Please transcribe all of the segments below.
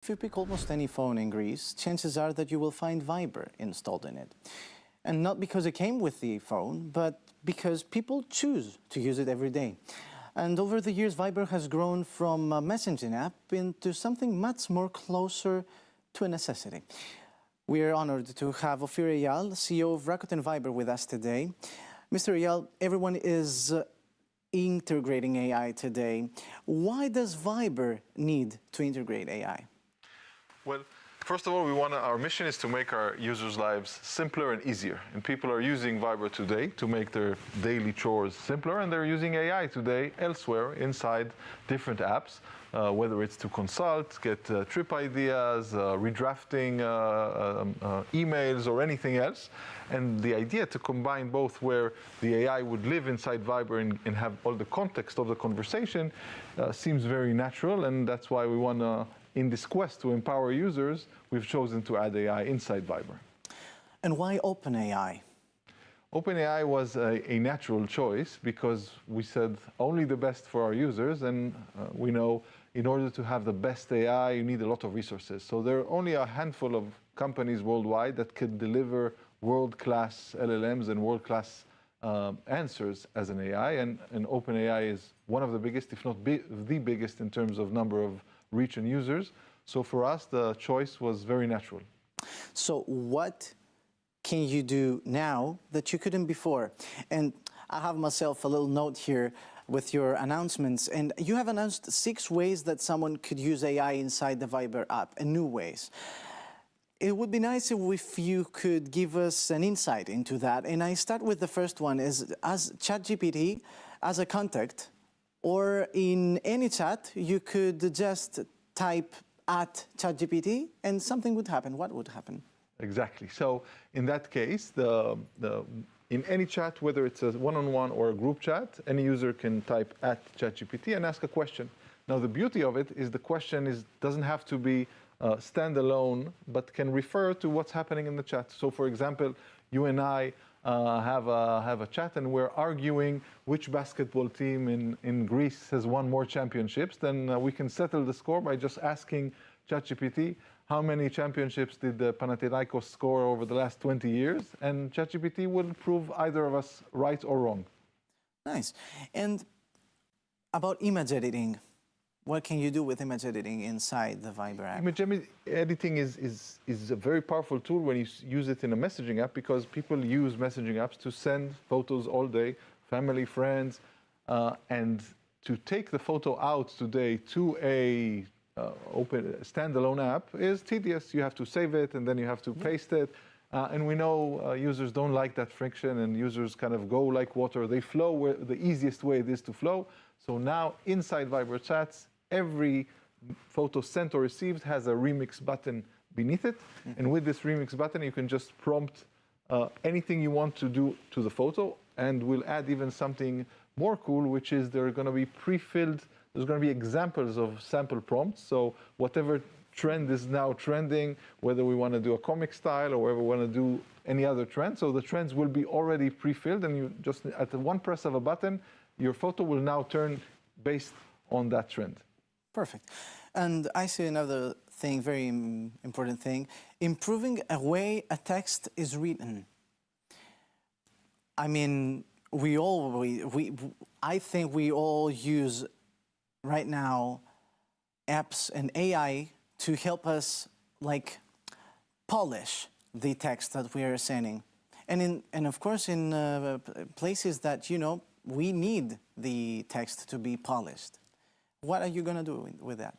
If you pick almost any phone in Greece, chances are that you will find Viber installed in it. And not because it came with the phone, but because people choose to use it every day. And over the years, Viber has grown from a messaging app into something much more closer to a necessity. We are honored to have Ofir Eyal, CEO of Rakuten Viber, with us today. Mr. Eyal, everyone is integrating AI today. Why does Viber need to integrate AI? Well, first of all, our mission is to make our users' lives simpler and easier. And people are using Viber today to make their daily chores simpler, and they're using AI today elsewhere inside different apps, whether it's to consult, get trip ideas, redrafting emails, or anything else. And the idea to combine both, where the AI would live inside Viber and have all the context of the conversation, seems very natural, and that's why we want to, in this quest to empower users, we've chosen to add AI inside Viber. And why OpenAI? OpenAI was a natural choice because we said only the best for our users, and we know in order to have the best AI, you need a lot of resources. So there are only a handful of companies worldwide that can deliver world-class LLMs and world-class answers as an AI, and OpenAI is one of the biggest, if not the biggest, in terms of number of reach and users. So for us, the choice was very natural. So what can you do now that you couldn't before? And I have myself a little note here with your announcements, and you have announced 6 ways that someone could use AI inside the Viber app, and new ways. It would be nice if you could give us an insight into that. And I start with the first one, is as ChatGPT as a contact, or in any chat, you could just type at ChatGPT and something would happen. What would happen? Exactly. So in that case, in any chat, whether it's a one-on-one or a group chat, any user can type at ChatGPT and ask a question. Now, the beauty of it is the question doesn't have to be standalone, but can refer to what's happening in the chat. So, for example, you and I have a chat and we're arguing which basketball team in Greece has won more championships. Then we can settle the score by just asking ChatGPT, how many championships did the Panathinaikos score over the last 20 years? And ChatGPT will prove either of us right or wrong. Nice. And about image editing, what can you do with image editing inside the Viber app? Image editing is a very powerful tool when you use it in a messaging app, because people use messaging apps to send photos all day, family, friends, and to take the photo out today to a open standalone app is tedious. You have to save it and then you have to paste it. And we know users don't like that friction, and users kind of go like water. They flow where the easiest way it is to flow. So now inside Viber chats, every photo sent or received has a remix button beneath it. And with this remix button, you can just prompt anything you want to do to the photo. And we'll add even something more cool, which is there are going to be pre-filled, there's going to be examples of sample prompts. So whatever trend is now trending, whether we want to do a comic style or whether we want to do any other trend. So the trends will be already pre-filled, and you just, at the one press of a button, your photo will now turn based on that trend. Perfect. And I see another thing, very important thing, improving a way a text is written. I mean, I think we all use right now apps and AI to help us like polish the text that we are sending. And of course in places that, you know, we need the text to be polished. What are you going to do with that?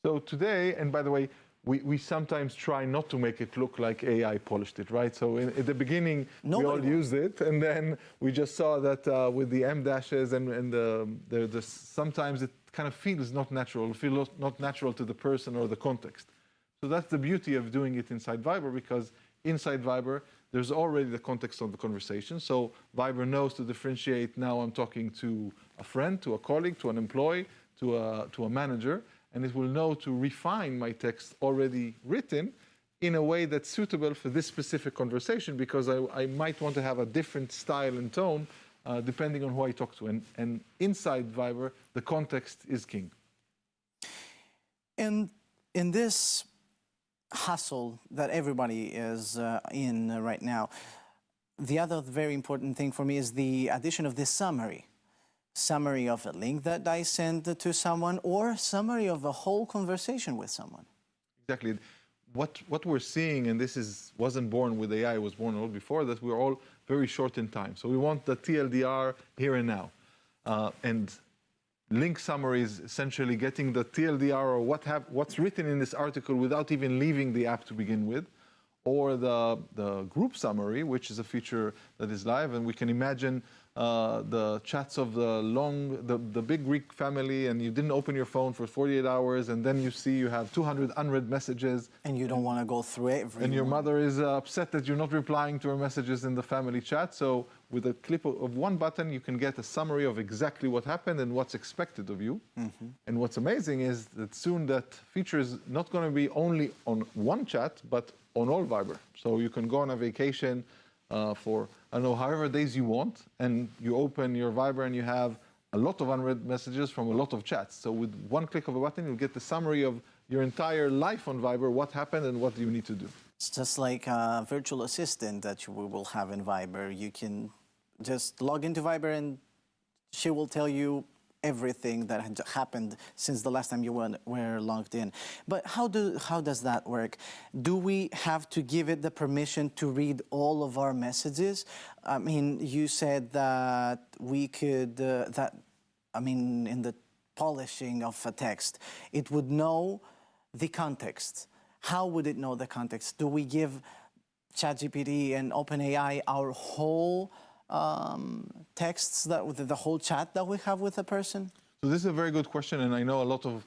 So today, and by the way, we sometimes try not to make it look like AI polished it, right? So at the beginning, we all used it, and then we just saw that with the M dashes and sometimes it kind of feels not natural, not natural to the person or the context. So that's the beauty of doing it inside Viber, because inside Viber, there's already the context of the conversation. So Viber knows to differentiate, now I'm talking to a friend, to a colleague, to an employee, to a manager, and it will know to refine my text already written in a way that's suitable for this specific conversation, because I might want to have a different style and tone depending on who I talk to. And inside Viber, the context is king. And In this hustle that everybody is in right now, the other very important thing for me is the addition of this summary of a link that I send to someone, or summary of a whole conversation with someone. Exactly. What we're seeing, and wasn't born with AI, it was born all before, that we're all very short in time. So we want the TLDR here and now. And link summaries, essentially getting the TLDR or what's written in this article without even leaving the app to begin with, or the group summary, which is a feature that is live, and we can imagine the chats of the big Greek family, and you didn't open your phone for 48 hours, and then you see you have 200 unread messages. And you don't want to go through everyone. And your mother is upset that you're not replying to her messages in the family chat. So with a click of one button, you can get a summary of exactly what happened and what's expected of you. Mm-hmm. And what's amazing is that soon that feature is not going to be only on one chat, but on all Viber. So you can go on a vacation for, I don't know, however days you want, and you open your Viber and you have a lot of unread messages from a lot of chats. So with one click of a button, you'll get the summary of your entire life on Viber, what happened and what you need to do. It's just like a virtual assistant that we will have in Viber. You can just log into Viber and she will tell you everything that had happened since the last time you were logged in. But how does that work? Do we have to give it the permission to read all of our messages? I mean, you said that we could, in the polishing of a text, it would know the context. How would it know the context? Do we give ChatGPT and OpenAI our whole texts, the whole chat that we have with a person? So this is a very good question, and I know a lot of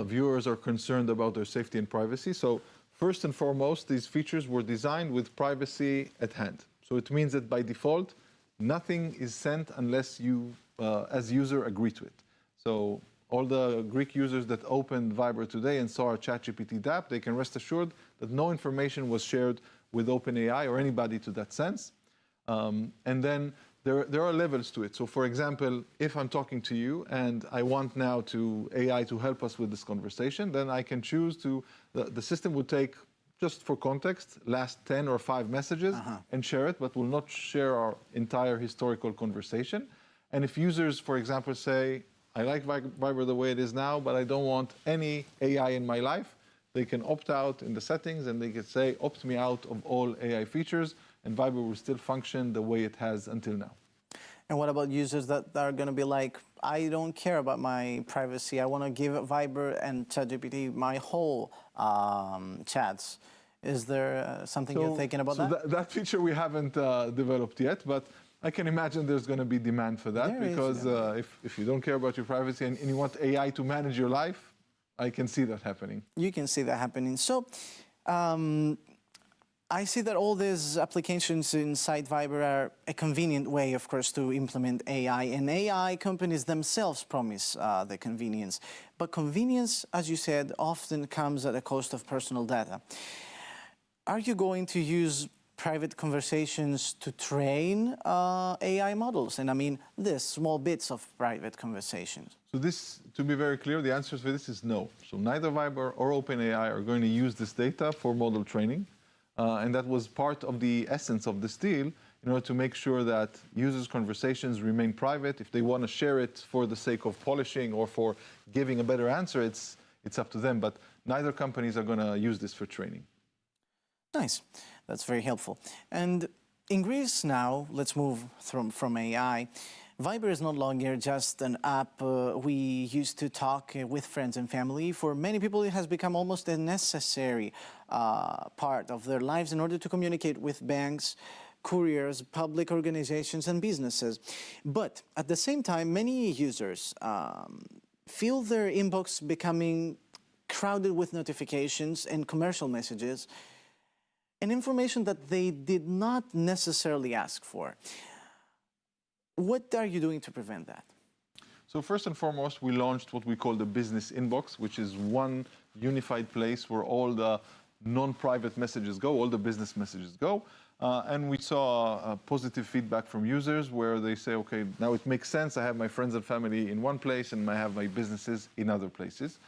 viewers are concerned about their safety and privacy. So first and foremost, these features were designed with privacy at hand. So it means that by default, nothing is sent unless you, as user, agree to it. So all the Greek users that opened Viber today and saw our ChatGPT app, they can rest assured that no information was shared with OpenAI or anybody to that sense. And then there are levels to it. So for example, if I'm talking to you and I want now AI to help us with this conversation, then I can choose to, the system will take, just for context, last 10 or 5 messages and share it, but will not share our entire historical conversation. And if users, for example, say, I like Viber the way it is now, but I don't want any AI in my life, they can opt out in the settings and they can say, opt me out of all AI features, and Viber will still function the way it has until now. And what about users that are going to be like, I don't care about my privacy, I want to give Viber and ChatGPT my whole chats. Is there something you're thinking about that? That feature we haven't developed yet, but I can imagine there's going to be demand for that, because if you don't care about your privacy and you want AI to manage your life, I can see that happening. You can see that happening. So I see that all these applications inside Viber are a convenient way, of course, to implement AI. And AI companies themselves promise the convenience. But convenience, as you said, often comes at a cost of personal data. Are you going to use private conversations to train AI models? And I mean, this small bits of private conversations. So this, to be very clear, the answer for this is no. So neither Viber or OpenAI are going to use this data for model training. And that was part of the essence of this deal, in order to make sure that users' conversations remain private. If they want to share it for the sake of polishing or for giving a better answer, it's up to them. But neither companies are going to use this for training. Nice. That's very helpful. And in Greece now, let's move from AI. Viber is no longer just an app we used to talk with friends and family. For many people, it has become almost a necessary part of their lives in order to communicate with banks, couriers, public organizations, and businesses. But at the same time, many users feel their inbox becoming crowded with notifications and commercial messages and information that they did not necessarily ask for. What are you doing to prevent that? So first and foremost, we launched what we call the business inbox, which is one unified place where all the non-private messages go, all the business messages go. And we saw positive feedback from users where they say, okay, now it makes sense. I have my friends and family in one place and I have my businesses in other places.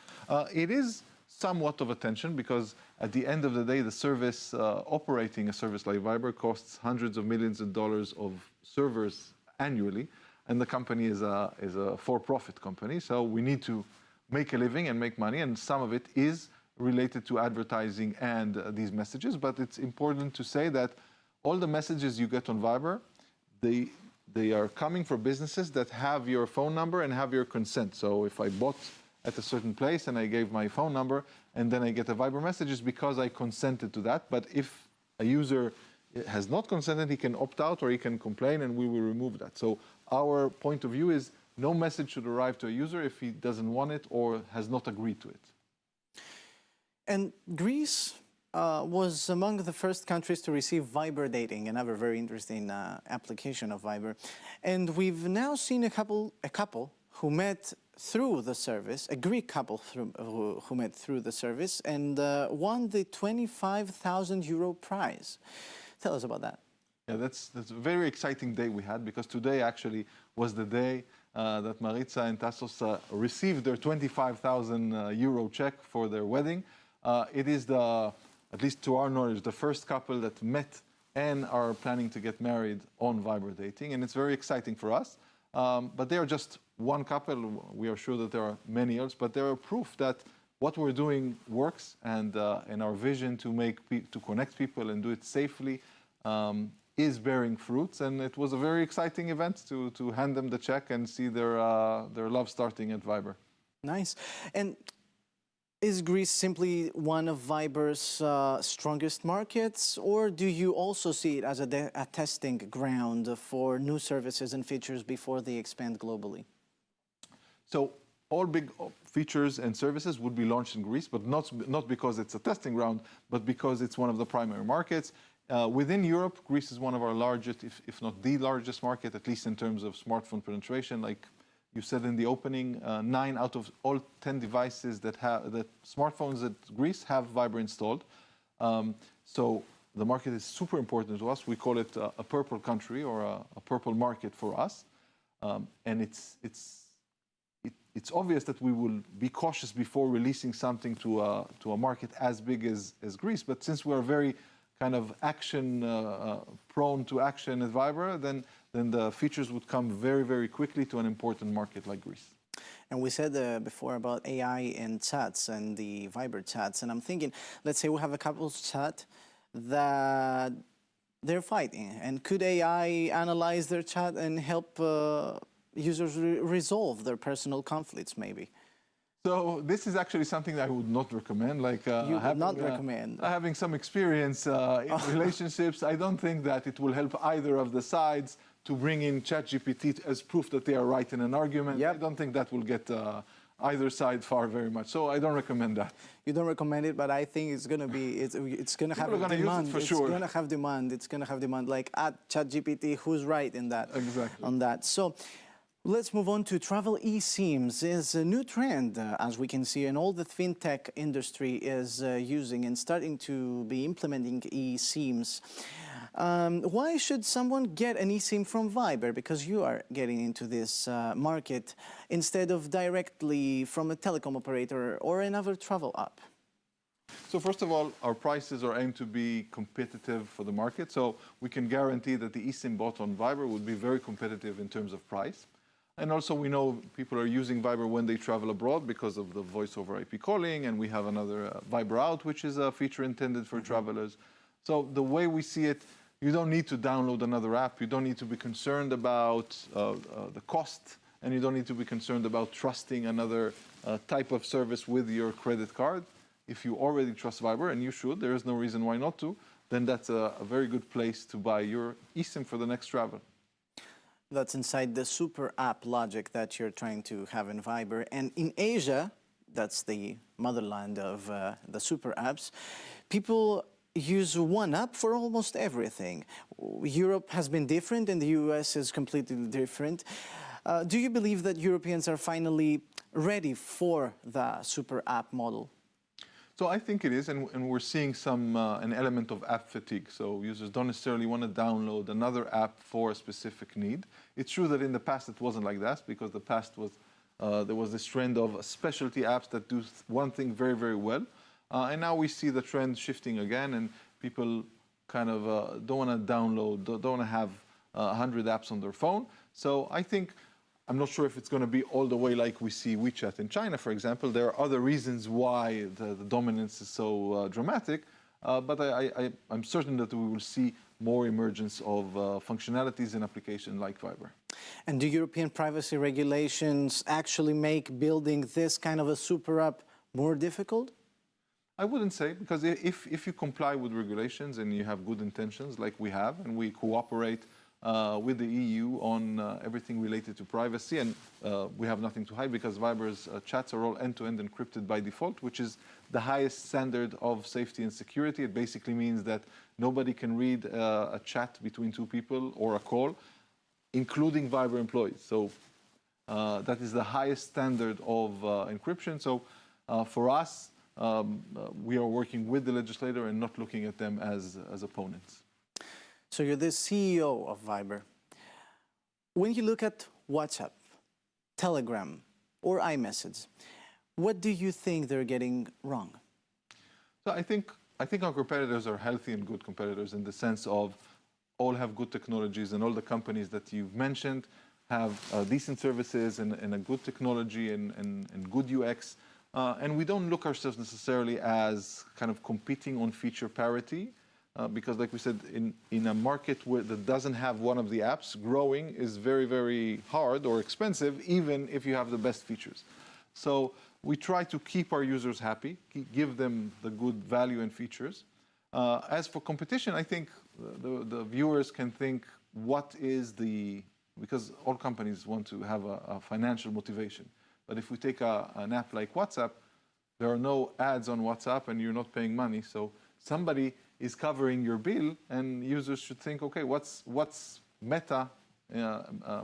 It is somewhat of attention because at the end of the day, the service, operating a service like Viber costs hundreds of millions of dollars of servers annually. And the company is a for-profit company. So we need to make a living and make money. And some of it is related to advertising and these messages. But it's important to say that all the messages you get on Viber, they are coming from businesses that have your phone number and have your consent. So if I bought at a certain place and I gave my phone number and then I get a Viber message, it's because I consented to that. But if a user has not consented, he can opt out or he can complain and we will remove that. So our point of view is no message should arrive to a user if he doesn't want it or has not agreed to it. And Greece was among the first countries to receive Viber dating, another very interesting application of Viber. And we've now seen a couple who met through the service, a Greek couple who met through the service and won the 25,000 euro prize. Tell us about that. Yeah, that's a very exciting day we had because today actually was the day that Maritza and Tassos received their 25,000 euro check for their wedding. It is at least to our knowledge, the first couple that met and are planning to get married on Viber dating, and it's very exciting for us. But they are just one couple. We are sure that there are many others, but they are proof that what we're doing works, and our vision to connect people and do it safely is bearing fruits. And it was a very exciting event to hand them the check and see their love starting at Viber. Nice. And is Greece simply one of Viber's strongest markets, or do you also see it as a testing ground for new services and features before they expand globally? So all big features and services would be launched in Greece, but not because it's a testing ground, but because it's one of the primary markets. Within Europe, Greece is one of our largest, if not the largest market, at least in terms of smartphone penetration. Like you said in the opening, 9 out of all 10 devices that smartphones at Greece have Viber installed. So the market is super important to us. We call it a purple country or a purple market for us. And it's obvious that we will be cautious before releasing something to a market as big as Greece. But since we are very kind of prone to action at Viber, then the features would come very, very quickly to an important market like Greece. And we said before about AI and chats and the Viber chats, and I'm thinking, let's say we have a couple's chat that they're fighting, and could AI analyze their chat and help users resolve their personal conflicts, maybe? So this is actually something that I would not recommend. Like you would not recommend having some experience in relationships. I don't think that it will help either of the sides to bring in ChatGPT as proof that they are right in an argument. Yep. I don't think that will get either side far very much. So I don't recommend that. You don't recommend it, but I think it's going to be, it's going to have demand. Use it for sure. It's going to have demand. It's going to have demand. Like at ChatGPT, who's right in that? Exactly. On that. So let's move on to travel eSIMs. Is a new trend, as we can see, and all the fintech industry is using and starting to be implementing eSIMs. Why should someone get an eSIM from Viber? Because you are getting into this market instead of directly from a telecom operator or another travel app. So first of all, our prices are aimed to be competitive for the market. So we can guarantee that the eSIM bought on Viber would be very competitive in terms of price. And also we know people are using Viber when they travel abroad because of the voice over IP calling. And we have another Viber Out, which is a feature intended for travelers. So the way we see it, you don't need to download another app. You don't need to be concerned about the cost. And you don't need to be concerned about trusting another type of service with your credit card. If you already trust Viber, and you should, there is no reason why not to, then that's a very good place to buy your eSIM for the next travel. That's inside the super app logic that you're trying to have in Viber. And in Asia, that's the motherland of the super apps, people use one app for almost everything. Europe has been different and the US is completely different. Do you believe that Europeans are finally ready for the super app model? So I think it is, and we're seeing an element of app fatigue. So users don't necessarily want to download another app for a specific need. It's true that in the past it wasn't like that, because the past was There was this trend of specialty apps that do one thing very, very well. And now we see the trend shifting again, and people kind of don't want to download, don't want to have 100 apps on their phone. So I think, I'm not sure if it's going to be all the way like we see WeChat in China, for example. There are other reasons why the dominance is so dramatic, but I'm certain that we will see more emergence of functionalities and applications like Viber. And do European privacy regulations actually make building this kind of a super app more difficult? I wouldn't say, because if you comply with regulations and you have good intentions like we have, and we cooperate with the EU on everything related to privacy, and we have nothing to hide because Viber's chats are all end-to-end encrypted by default, which is the highest standard of safety and security. It basically means that nobody can read a chat between two people or a call, including Viber employees. So that is the highest standard of encryption. So for us, we are working with the legislator and not looking at them as opponents. So you're the CEO of Viber. When you look at WhatsApp, Telegram, or iMessage, what do you think they're getting wrong? So I think our competitors are healthy and good competitors in the sense of all have good technologies, and all the companies that you've mentioned have decent services and a good technology and good UX. And we don't look ourselves necessarily as kind of competing on feature parity. Because like we said, in a market that doesn't have one of the apps, growing is very, very hard or expensive, even if you have the best features. So we try to keep our users happy, give them the good value and features. As for competition, I think the viewers can think, what is because all companies want to have a financial motivation. But if we take an app like WhatsApp, there are no ads on WhatsApp and you're not paying money. So somebody is covering your bill, and users should think, okay, what's Meta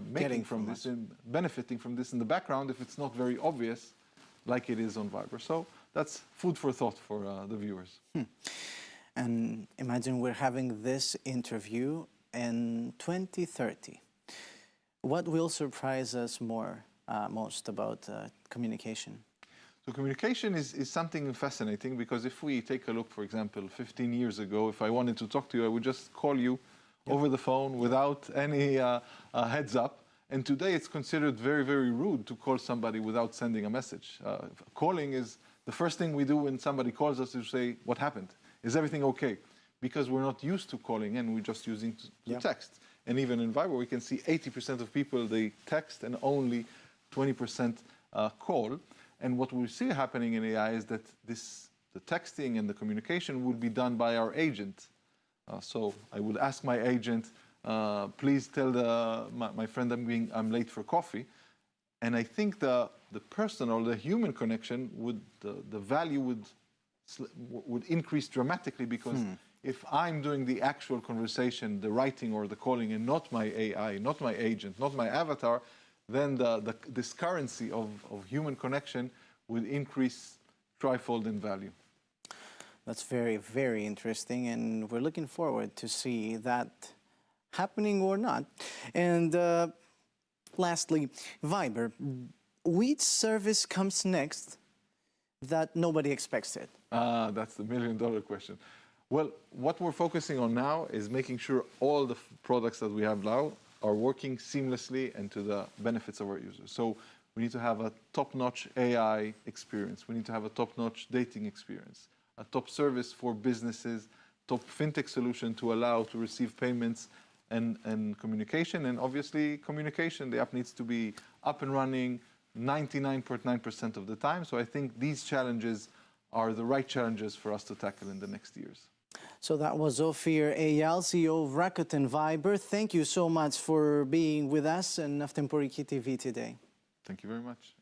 making from this and benefiting from this in the background if it's not very obvious like it is on Viber. So that's food for thought for the viewers. And imagine we're having this interview in 2030. What will surprise us most about communication? So communication is something fascinating, because if we take a look, for example, 15 years ago, if I wanted to talk to you, I would just call you over the phone without any heads up. And today it's considered very, very rude to call somebody without sending a message. Calling is the first thing we do when somebody calls us, to say, what happened? Is everything okay? Because we're not used to calling and we're just using to text. And even in Viber, we can see 80% of people, they text and only 20% call. And what we see happening in AI is that the texting and the communication will be done by our agent. So I would ask my agent, please tell my friend I'm late for coffee. And I think the personal, the human connection the value would increase dramatically, because if I'm doing the actual conversation, the writing or the calling, and not my AI, not my agent, not my avatar, then this currency of human connection will increase threefold in value. That's very, very interesting, and we're looking forward to see that happening or not. And lastly, Viber, which service comes next that nobody expects it? That's the million-dollar question. Well, what we're focusing on now is making sure all the products that we have now are working seamlessly and to the benefits of our users. So we need to have a top-notch AI experience. We need to have a top-notch dating experience, a top service for businesses, top fintech solution to allow to receive payments and communication. And obviously communication, the app needs to be up and running 99.9% of the time. So I think these challenges are the right challenges for us to tackle in the next years. So that was Ofir Eyal, CEO of Rakuten Viber. Thank you so much for being with us in Naftemporiki TV today. Thank you very much.